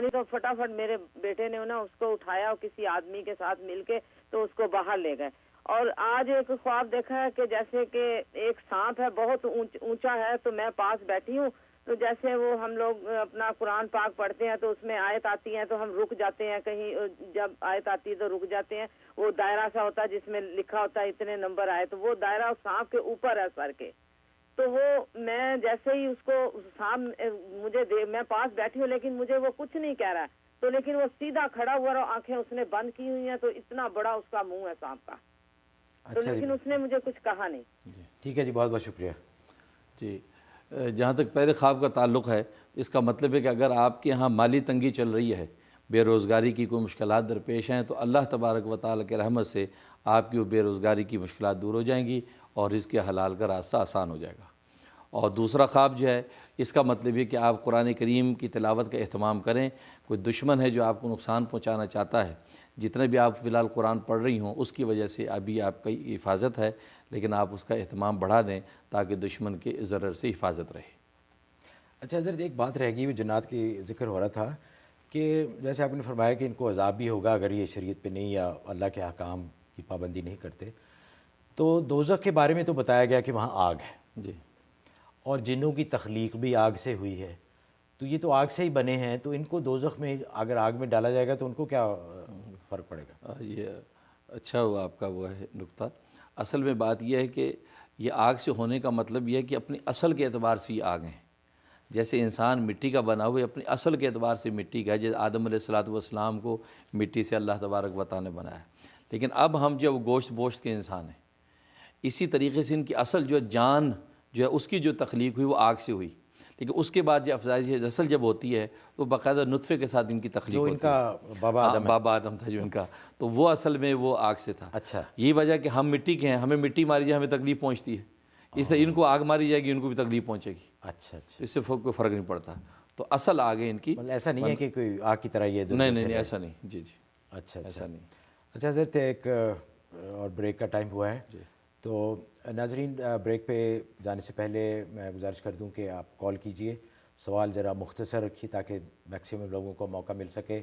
تو فٹافٹ میرے بیٹے نے نا اس کو اٹھایا اور کسی آدمی کے ساتھ مل کے تو اس کو باہر لے گئے. اور آج ایک خواب دیکھا ہے کہ جیسے کہ ایک سانپ ہے, بہت اونچا ہے, تو میں پاس بیٹھی ہوں, تو جیسے وہ ہم لوگ اپنا قرآن پاک پڑھتے ہیں تو اس میں آیت آتی ہیں تو ہم رک جاتے ہیں, کہیں جب آیت آتی ہے تو رک جاتے ہیں. وہ دائرہ سا ہوتا ہے جس میں لکھا ہوتا ہے اتنے نمبر آئے, تو وہ دائرہ سانپ کے اوپر ہے سر کے. تو وہ میں جیسے ہی اس کو سانپ مجھے میں پاس بیٹھی ہوں لیکن مجھے وہ کچھ نہیں کہہ رہا ہے, تو لیکن وہ سیدھا کھڑا ہوا اور آنکھیں اس نے بند کی ہوئی ہیں, تو اتنا بڑا اس کا منہ ہے سانپ کا, تو لیکن اس نے مجھے کچھ کہا نہیں. ٹھیک ہے جی, بہت بہت شکریہ. جی, جہاں تک پہلے خواب کا تعلق ہے تو اس کا مطلب ہے کہ اگر آپ کے ہاں مالی تنگی چل رہی ہے, بے روزگاری کی کوئی مشکلات درپیش ہیں, تو اللہ تبارک و تعالیٰ کے رحمت سے آپ کی وہ بے روزگاری کی مشکلات دور ہو جائیں گی اور رزق کے حلال کا راستہ آسان ہو جائے گا. اور دوسرا خواب جو ہے اس کا مطلب یہ کہ آپ قرآن کریم کی تلاوت کا اہتمام کریں. کوئی دشمن ہے جو آپ کو نقصان پہنچانا چاہتا ہے, جتنے بھی آپ فی الحال قرآن پڑھ رہی ہوں اس کی وجہ سے ابھی آپ کی حفاظت ہے, لیکن آپ اس کا اہتمام بڑھا دیں تاکہ دشمن کے ضرر سے حفاظت رہے. اچھا حضرت, ایک بات رہ گئی, وہ جنات کی ذکر ہو رہا تھا کہ جیسے آپ نے فرمایا کہ ان کو عذاب بھی ہوگا اگر یہ شریعت پہ نہیں یا اللہ کے احکام کی پابندی نہیں کرتے, تو دوزخ کے بارے میں تو بتایا گیا کہ وہاں آگ ہے. جی, اور جنوں کی تخلیق بھی آگ سے ہوئی ہے, تو یہ تو آگ سے ہی بنے ہیں, تو ان کو دوزخ میں اگر آگ میں ڈالا جائے گا تو ان کو کیا فرق پڑے گا؟ یہ اچھا ہوا آپ کا وہ ہے نقطہ. اصل میں بات یہ ہے کہ یہ آگ سے ہونے کا مطلب یہ ہے کہ اپنی اصل کے اعتبار سے یہ آگ ہیں. جیسے انسان مٹی کا بنا ہوا ہے, اپنی اصل کے اعتبار سے مٹی کا ہے, جیسے آدم علیہ الصلوۃ والسلام کو مٹی سے اللہ تبارک و تعالیٰ نے بنایا. لیکن اب ہم جو گوشت کے انسان ہیں, اسی طریقے سے ان کی اصل جو جان جو ہے اس کی جو تخلیق ہوئی وہ آگ سے ہوئی, لیکن اس کے بعد جو افزائش نسل جب ہوتی ہے تو باقاعدہ نطفے کے ساتھ ان کی تخلیق جو ان ہوتی ہے. کا بابا آدم ہے. بابا آدم تھا جو ان کا, تو وہ اصل میں وہ آگ سے تھا. اچھا, یہی وجہ کہ ہم مٹی کے ہیں, ہمیں مٹی ماری جائے ہمیں تکلیف پہنچتی ہے, اس طرح ان کو آگ ماری جائے گی ان کو بھی تکلیف پہنچے گی. اچھا اچھا, اس سے کوئی فرق نہیں پڑتا. تو اصل آگ ہے ان کی. مطلب ایسا نہیں ہے کہ کوئی آگ کی طرح یہ نہیں ایسا نہیں. جی جی, اچھا ایسا نہیں. اچھا حضرت, ایک اور بریک کا ٹائم ہوا ہے, تو ناظرین بریک پہ جانے سے پہلے میں گزارش کر دوں کہ آپ کال کیجئے, سوال ذرا مختصر رکھیے تاکہ میکسیمم لوگوں کو موقع مل سکے.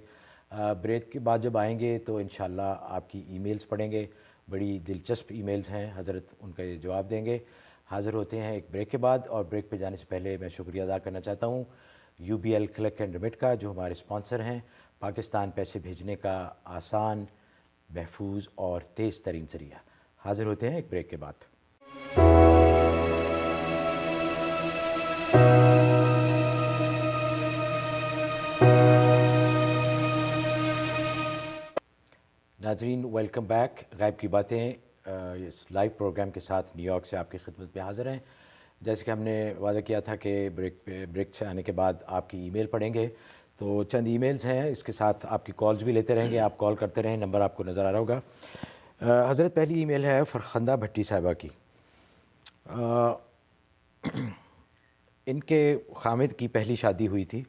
بریک کے بعد جب آئیں گے تو انشاءاللہ آپ کی ای میلز پڑھیں گے, بڑی دلچسپ ای میلز ہیں, حضرت ان کا یہ جواب دیں گے. حاضر ہوتے ہیں ایک بریک کے بعد. اور بریک پہ جانے سے پہلے میں شکریہ ادا کرنا چاہتا ہوں UBL کلک اینڈ ریمٹ کا, جو ہمارے اسپانسر ہیں. پاکستان پیسے بھیجنے کا آسان, محفوظ اور تیز ترین ذریعہ. حاضر ہوتے ہیں ایک بریک کے بعد. ناظرین ویلکم بیک. غائب کی باتیں اس لائیو پروگرام کے ساتھ نیو یارک سے آپ کی خدمت میں حاضر ہیں. جیسے کہ ہم نے وعدہ کیا تھا کہ بریک سے آنے کے بعد آپ کی ای میل پڑھیں گے, تو چند ای میلز ہیں, اس کے ساتھ آپ کی کالز بھی لیتے رہیں گے. آپ کال کرتے رہیں, نمبر آپ کو نظر آ رہا ہوگا. حضرت پہلی ای میل ہے فرخندہ بھٹی صاحبہ کی. ان کے خامد کی پہلی شادی ہوئی تھی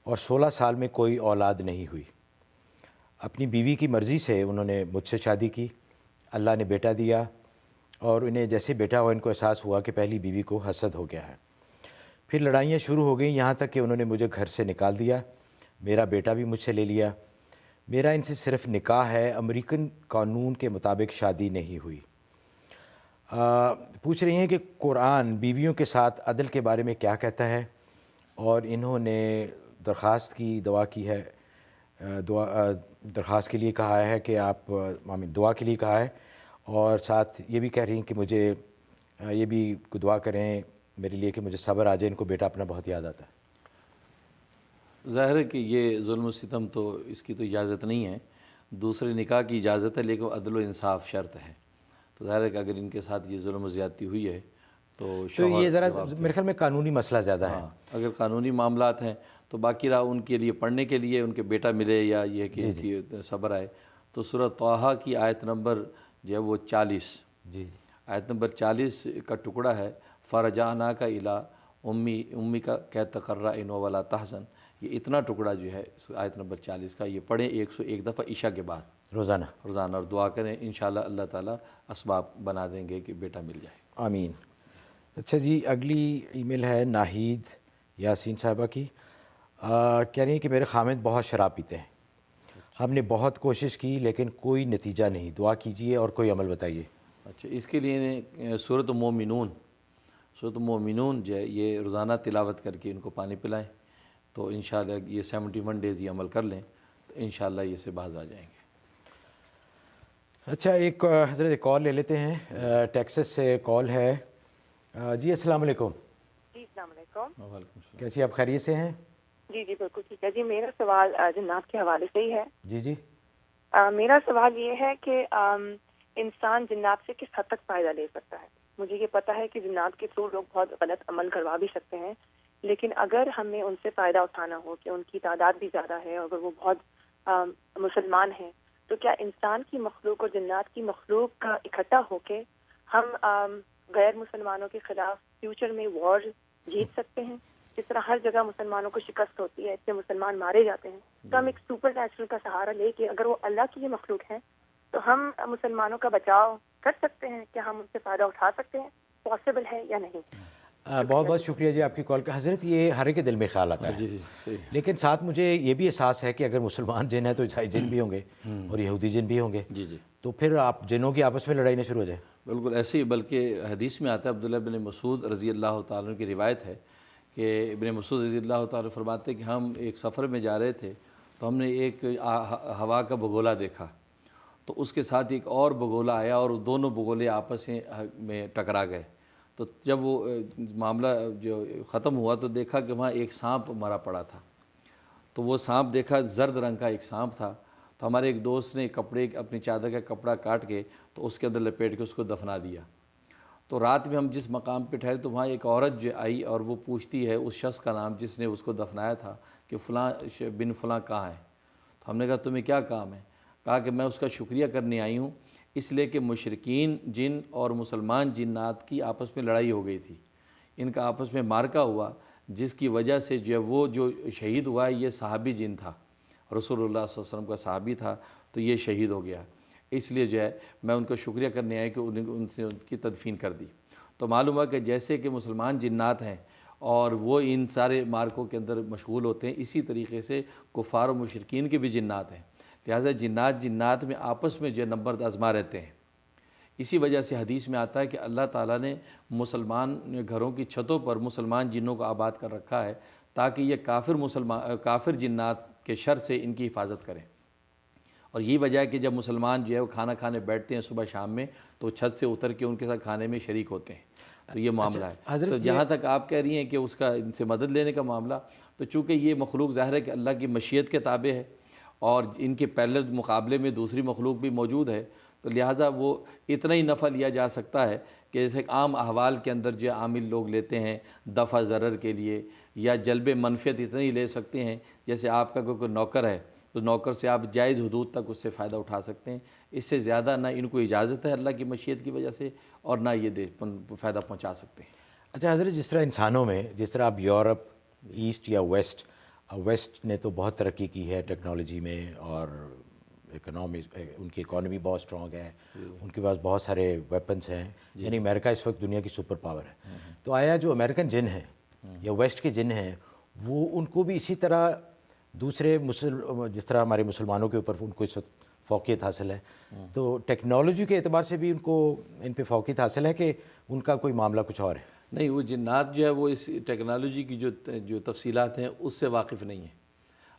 اور 16 سال میں کوئی اولاد نہیں ہوئی. اپنی بیوی کی مرضی سے انہوں نے مجھ سے شادی کی. اللہ نے بیٹا دیا اور انہیں جیسے بیٹا ہوا ان کو احساس ہوا کہ پہلی بیوی کو حسد ہو گیا ہے. پھر لڑائیاں شروع ہو گئیں, یہاں تک کہ انہوں نے مجھے گھر سے نکال دیا. میرا بیٹا بھی مجھ سے لے لیا. میرا ان سے صرف نکاح ہے, امریکن قانون کے مطابق شادی نہیں ہوئی. پوچھ رہی ہیں کہ قرآن بیویوں کے ساتھ عدل کے بارے میں کیا کہتا ہے, اور انہوں نے درخواست کی, دعا کی ہے, درخواست کے لیے کہا ہے کہ آپ دعا کے لیے کہا ہے, اور ساتھ یہ بھی کہہ رہی ہیں کہ مجھے یہ بھی دعا کریں میرے لیے کہ مجھے صبر آ جائے, ان کو بیٹا اپنا بہت یاد آتا ہے. ظاہر ہے کہ یہ ظلم و ستم تو اس کی تو اجازت نہیں ہے. دوسرے نکاح کی اجازت ہے لیکن عدل و انصاف شرط ہے. تو ظاہر ہے کہ اگر ان کے ساتھ یہ ظلم و زیادتی ہوئی ہے تو یہ ذرا میرے خیال میں قانونی مسئلہ زیادہ ہے. اگر قانونی معاملات ہیں تو باقی رہا ان کے لیے پڑھنے کے لیے ان کے بیٹا ملے یا یہ کہ ان کی صبر آئے. تو سورہ طٰہٰ کی آیت نمبر جو ہے وہ 40, آیت نمبر 40 کا ٹکڑا ہے, فرجعناک الی امی کا کہ تقرّ عینو ولا تحزن. یہ اتنا ٹکڑا جو ہے آیت نمبر 40 کا, یہ پڑھیں 101 دفعہ عشاء کے بعد روزانہ, اور دعا کریں, انشاءاللہ اللہ تعالیٰ اسباب بنا دیں گے کہ بیٹا مل جائے. آمین. اچھا جی, اگلی ای میل ہے ناہید یاسین صاحبہ کی. کہہ رہی ہیں کہ میرے خامد بہت شراب پیتے ہیں، ہم نے بہت کوشش کی لیکن کوئی نتیجہ نہیں، دعا کیجیے اور کوئی عمل بتائیے۔ اچھا، اس کے لیے سورۃ مومنون جو ہے یہ روزانہ تلاوت کر کے ان کو پانی پلائیں، تو انشاءاللہ یہ 71 ڈیز یہ عمل کر لیں تو انشاءاللہ یہ سے باز آ جائیں گے۔ اچھا، ایک حضرت ایک کال لے لیتے ہیں، ٹیکسس سے کال ہے۔ جی السلام علیکم۔ جی السلام علیکم۔ وعلیکم السلام۔ کیسی آپ خیریت سے ہیں؟ جی بالکل ٹھیک ہے۔ جی میرا سوال جنات کے حوالے سے ہی ہے۔ جی میرا سوال یہ ہے کہ انسان جنات سے کس حد تک فائدہ لے سکتا ہے؟ مجھے یہ پتہ ہے کہ جنات کے تھرو لوگ بہت غلط عمل کروا بھی سکتے ہیں، لیکن اگر ہمیں ان سے فائدہ اٹھانا ہو کہ ان کی تعداد بھی زیادہ ہے، اگر وہ بہت مسلمان ہیں، تو کیا انسان کی مخلوق اور جنات کی مخلوق کا اکٹھا ہو کے ہم غیر مسلمانوں کے خلاف فیوچر میں وار جیت سکتے ہیں؟ جس طرح ہر جگہ مسلمانوں کو شکست ہوتی ہے، اس سے مسلمان مارے جاتے ہیں، تو ہم ایک سپر نیچرل کا سہارا لے کے اگر وہ اللہ کی مخلوق ہیں تو ہم مسلمانوں کا بچاؤ کر سکتے ہیں؟ کیا ہم ان سے فائدہ اٹھا سکتے ہیں؟ پاسبل ہے یا نہیں؟ بہت بہت شکریہ جی آپ کی کال کا۔ حضرت یہ ہر ایک کے دل میں خیال آتا ہے، جی صحیح۔ لیکن ساتھ مجھے یہ بھی احساس ہے کہ اگر مسلمان جن ہیں تو عیسائی جن بھی ہوں گے اور یہودی جن بھی ہوں گے، جی تو پھر آپ جنوں کی آپس میں لڑائی نہ شروع ہو جائے۔ بالکل ایسے ہی، بلکہ حدیث میں آتا ہے، عبداللہ بن مسعود رضی اللہ تعالیٰ عنہ کی روایت ہے کہ ابن مسعود رضی اللہ تعالیٰ فرماتے کہ ہم ایک سفر میں جا رہے تھے تو ہم نے ایک ہوا کا بگولا دیکھا، تو اس کے ساتھ ایک اور بگولا آیا اور دونوں بگولے آپس میں ٹکرا گئے۔ تو جب وہ معاملہ جو ختم ہوا تو دیکھا کہ وہاں ایک سانپ مرا پڑا تھا، تو وہ سانپ دیکھا زرد رنگ کا ایک سانپ تھا، تو ہمارے ایک دوست نے اپنی چادر کا کپڑا کاٹ کے تو اس کے اندر لپیٹ کے اس کو دفنا دیا۔ تو رات میں ہم جس مقام پہ ٹھہرے تو وہاں ایک عورت جو آئی اور وہ پوچھتی ہے اس شخص کا نام جس نے اس کو دفنایا تھا کہ فلاں بن فلاں کہاں ہے؟ تو ہم نے کہا تمہیں کیا کام ہے؟ کہا کہ میں اس کا شکریہ کرنے آئی ہوں، اس لیے کہ مشرکین جن اور مسلمان جنات کی آپس میں لڑائی ہو گئی تھی، ان کا آپس میں مارکا ہوا، جس کی وجہ سے جو ہے وہ جو شہید ہوا ہے یہ صحابی جن تھا، رسول اللہ صلی اللہ علیہ وسلم کا صحابی تھا، تو یہ شہید ہو گیا، اس لیے جو ہے میں ان کا شکریہ کرنے آیا کہ ان سے ان کی تدفین کر دی۔ تو معلوم ہوا کہ جیسے کہ مسلمان جنات ہیں اور وہ ان سارے مارکوں کے اندر مشغول ہوتے ہیں، اسی طریقے سے کفار و مشرکین کے بھی جنات ہیں، لہٰذا جنات میں آپس میں جو نمبر آزما رہتے ہیں۔ اسی وجہ سے حدیث میں آتا ہے کہ اللہ تعالیٰ نے مسلمان گھروں کی چھتوں پر مسلمان جنوں کو آباد کر رکھا ہے تاکہ یہ کافر جنات کے شر سے ان کی حفاظت کریں۔ اور یہی وجہ ہے کہ جب مسلمان جو ہے وہ کھانا کھانے بیٹھتے ہیں صبح شام میں تو چھت سے اتر کے ان کے ساتھ کھانے میں شریک ہوتے ہیں، تو یہ معاملہ ہے۔ تو جہاں تک آپ کہہ رہی ہیں کہ اس کا ان سے مدد لینے کا معاملہ، تو چونکہ یہ مخلوق ظاہر ہے کہ اللہ کی مشیت کے تابع ہے اور ان کے پہلے مقابلے میں دوسری مخلوق بھی موجود ہے، تو لہٰذا وہ اتنا ہی نفع لیا جا سکتا ہے کہ جیسے عام احوال کے اندر جو عامل لوگ لیتے ہیں دفع ضرر کے لیے یا جلب منفعت اتنی لے سکتے ہیں، جیسے آپ کا کوئی نوکر ہے تو نوکر سے آپ جائز حدود تک اس سے فائدہ اٹھا سکتے ہیں، اس سے زیادہ نہ ان کو اجازت ہے اللہ کی مشیت کی وجہ سے اور نہ یہ فائدہ پہنچا سکتے ہیں۔ اچھا حضرت، جس طرح انسانوں میں، جس طرح آپ یورپ ایسٹ یا ویسٹ نے تو بہت ترقی کی ہے ٹیکنالوجی میں اور ان کی اکانومی بہت اسٹرانگ ہے، ان کے پاس بہت سارے ویپنز ہیں، یعنی امریکہ اس وقت دنیا کی سپر پاور ہے، تو آیا جو امریکن جن ہیں یا ویسٹ کے جن ہیں وہ ان کو بھی اسی طرح دوسرے جس طرح ہمارے مسلمانوں کے اوپر ان کو اس وقت فوقیت حاصل ہے، تو ٹیکنالوجی کے اعتبار سے بھی ان پہ فوقیت حاصل ہے کہ ان کا کوئی معاملہ کچھ اور ہے؟ نہیں، وہ جنات جو ہے وہ اس ٹیکنالوجی کی جو تفصیلات ہیں اس سے واقف نہیں ہیں۔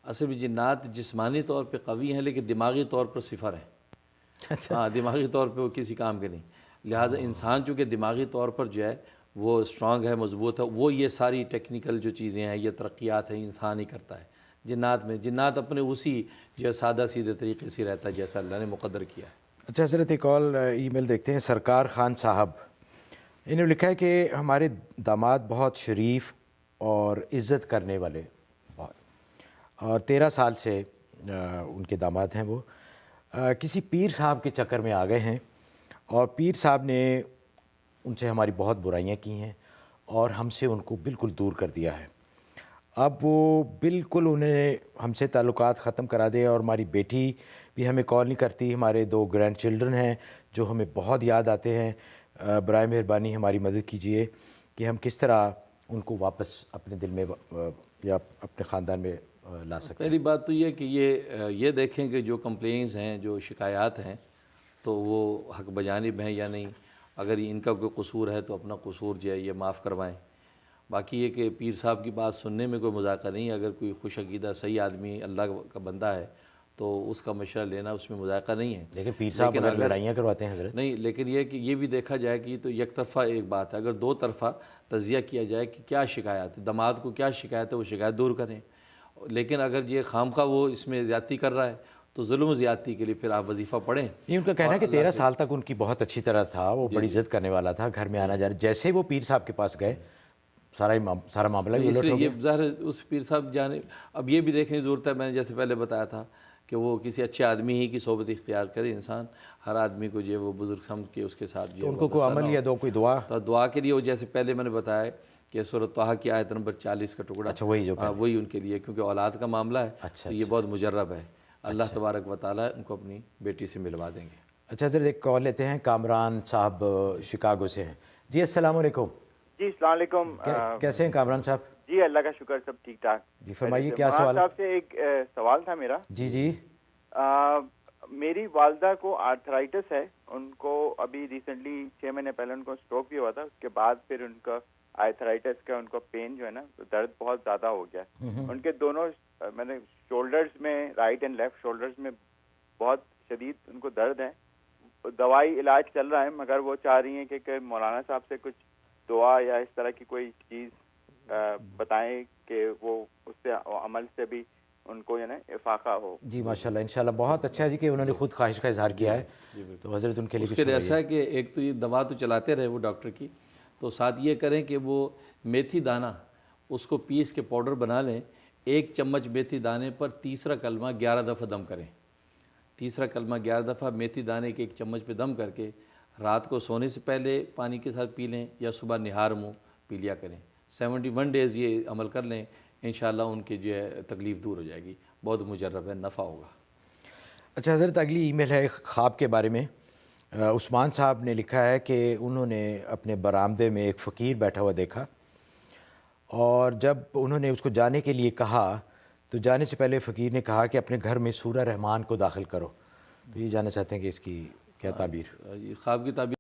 اصل میں جنات جسمانی طور پہ قوی ہیں لیکن دماغی طور پر صفر ہیں۔ ہاں، دماغی طور پہ وہ کسی کام کے نہیں، لہٰذا انسان چونکہ دماغی طور پر جو ہے وہ اسٹرانگ ہے، مضبوط ہے، وہ یہ ساری ٹیکنیکل جو چیزیں ہیں، یہ ترقیات ہیں، انسان ہی کرتا ہے۔ جنات اپنے اسی جو سادہ سیدھے طریقے سے رہتا ہے جیسا اللہ نے مقدر کیا ہے۔ اچھا حضرت، ایک اور ای میل دیکھتے ہیں۔ سرکار خان صاحب انہوں نے لکھا ہے کہ ہمارے داماد بہت شریف اور عزت کرنے والے، اور 13 سال سے ان کے داماد ہیں، وہ کسی پیر صاحب کے چکر میں آ گئے ہیں اور پیر صاحب نے ان سے ہماری بہت برائیاں کی ہیں اور ہم سے ان کو بالکل دور کر دیا ہے۔ اب وہ بالکل انہیں ہم سے تعلقات ختم کرا دے، اور ہماری بیٹی بھی ہمیں کال نہیں کرتی، ہمارے 2 گرینڈ چلڈرن ہیں جو ہمیں بہت یاد آتے ہیں۔ برائے مہربانی ہماری مدد کیجیے کہ ہم کس طرح ان کو واپس اپنے دل میں یا اپنے خاندان میں لا سکیں؟ پہلی بات تو یہ کہ یہ دیکھیں کہ جو کمپلینز ہیں، جو شکایات ہیں، تو وہ حق بجانب ہیں یا نہیں. اگر ان کا کوئی قصور ہے تو اپنا قصور جو ہے یہ معاف کروائیں. باقی یہ کہ پیر صاحب کی بات سننے میں کوئی مذاکرہ نہیں. اگر کوئی خوش عقیدہ صحیح آدمی اللہ کا بندہ ہے تو اس کا مشورہ لینا اس میں مذاکرہ نہیں ہے. لیکن پیر صاحب اگر لڑائیاں کرواتے ہیں حضرت؟ نہیں، لیکن یہ کہ یہ بھی دیکھا جائے کہ تو یک طرفہ ایک بات ہے. اگر دو طرفہ تجزیہ کیا جائے کہ کیا شکایت ہے، داماد کو کیا شکایت ہے، وہ شکایت دور کریں. لیکن اگر یہ خامخواہ وہ اس میں زیادتی کر رہا ہے تو ظلم و زیادتی کے لیے پھر آپ وظیفہ پڑھیں. یہ ان کا کہنا ہے کہ 13 سال تک ان کی بہت اچھی طرح تھا، وہ بڑی عزت کرنے والا تھا، گھر میں آنا جانا. جیسے ہی وہ پیر صاحب کے پاس گئے سارا معاملہ اس الٹ لیے ہو گیا. یہ ظاہر اس پیر صاحب جانے. اب یہ بھی دیکھنے کی ضرورت ہے، میں نے جیسے پہلے بتایا تھا کہ وہ کسی اچھے آدمی ہی کی صحبت اختیار کرے انسان. ہر آدمی کو جو ہے وہ بزرگ سمجھ کے اس کے ساتھ جو ہے ان کو کوئی عمل یا کوئی دعا؟ تو دعا کے لیے وہ جیسے پہلے میں نے بتایا کہ سورۃ طٰہٰ کی آیت نمبر 40 کا ٹکڑا، اچھا وہی جو وہی ان کے لیے، کیونکہ اولاد کا معاملہ ہے تو یہ بہت مجرب ہے. اللہ تبارک و تعالیٰ ان کو اپنی بیٹی سے ملوا دیں گے. اچھا حضرت ایک کال لیتے ہیں. کامران صاحب شکاگو سے ہیں. جی السلام علیکم. جی السلام علیکم. کیسے ہیں کامران صاحب؟ جی اللہ کا شکر، سب ٹھیک ٹھاک. جی فرمائیے کیا سوال ہے؟ صاحب سے ایک سوال تھا میرا. جی میری والدہ کو آرتھرائٹس ہے. ان کو ابھی ریسنٹلی 6 مہینے پہلے ان کو اسٹروک بھی ہوا تھا. اس کے بعد پھر ان کا آرتھرائٹس کا ان کو پین جو ہے نا، درد بہت زیادہ ہو گیا. ان کے دونوں میں نے شولڈرز میں، رائٹ اینڈ لیفٹ شولڈرز میں بہت شدید ان کو درد ہے. دوائی علاج چل رہا ہے، مگر وہ چاہ رہی ہیں کہ مولانا صاحب سے کچھ دعا یا اس طرح کی کوئی چیز بتائیں کہ وہ اس سے عمل سے بھی ان کو افاقہ ہو. جی ماشاءاللہ، انشاءاللہ بہت اچھا ہے جی کہ انہوں نے خود خواہش کا اظہار کیا ہے. تو حضرت ان کے لیے اس کے لیے ایسا ہے کہ ایک تو یہ دوا تو چلاتے رہے وہ ڈاکٹر کی، تو ساتھ یہ کریں کہ وہ میتھی دانہ اس کو پیس کے پاؤڈر بنا لیں. 1 چمچ میتھی دانے پر تیسرا کلمہ 11 دفعہ دم کریں. تیسرا کلمہ 11 دفعہ میتھی دانے کے 1 چمچ پہ دم کر کے رات کو سونے سے پہلے پانی کے ساتھ پی لیں یا صبح نہار منہ پی لیا کریں. 71 ڈیز یہ عمل کر لیں، انشاءاللہ ان کی جو ہے تکلیف دور ہو جائے گی. بہت مجرب ہے، نفع ہوگا. اچھا حضرت اگلی ای میل ہے خواب کے بارے میں. عثمان صاحب نے لکھا ہے کہ انہوں نے اپنے برآمدے میں ایک فقیر بیٹھا ہوا دیکھا، اور جب انہوں نے اس کو جانے کے لیے کہا تو جانے سے پہلے فقیر نے کہا کہ اپنے گھر میں سورہ رحمان کو داخل کرو. تو یہ جاننا چاہتے ہیں کہ اس کی کیا تعبیر؟ خواب کی تعبیر